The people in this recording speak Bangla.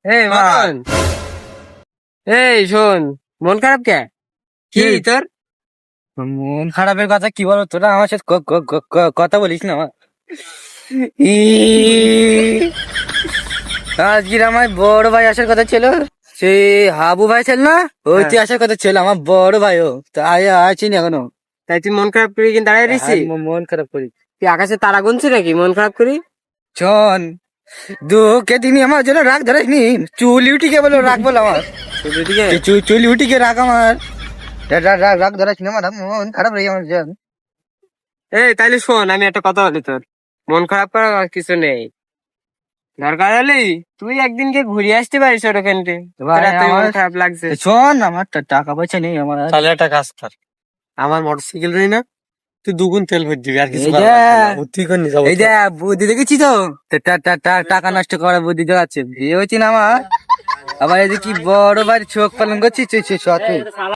এই মন, এই শোন, মন খারাপ কে? কি তোর? মন খারাপের কথা কি বলো, তোরা আমার সাথে কথা বলিস না আমার। আজকে আমার বড় ভাই আসার কথা ছিল, সেই হাবু ভাই ছিল না, ওইটি আসার কথা ছিল, আমার বড় ভাইও তাই আছিনি এখনো। তাই তুই মন খারাপ করি কিন্তু দাঁড়ায় রয়েছি? মন খারাপ করি তুই আকাশে তারা গুনছি নাকি মন খারাপ করি? শোন, দুঃখে দিনই আমার জন্য রাগ ধরিস নি, চুল উঠিকে বলো রাগ বল আমার, দিকে চুল উঠিকে রাগ আমার, রাগ ধরিস নি আমার, মন খারাপ রয়ে আমার জান। এই তাইলে শোন, আমি একটা কথা বলি তোর, মন খারাপ করার আর কিছু নেই। দরকার হলে তুই একদিনকে ঘুরে আসতে পারিস ওর ওখান থেকে। ভাই, তোর এতই মন আমার- খারাপ লাগছে। শোন, আমার টাকা পয়সা নেই আমার। তাহলে একটা কাজ কর, আমার মোটরসাইকেল নেই না, তুই দুগুণ তেল ভরে দিবি আর কিছু এই করা যে- লাগবে না। বুদ্ধি করে নিয়ে যাবো এই যে বুদ্ধি দেখেছি তো, টাকা নষ্ট করার বুদ্ধি দেখাচ্ছে, বিয়ে হয়েছি না আমার, আবার এই যে কি বড় বাড়ি চোখ পালন করছি,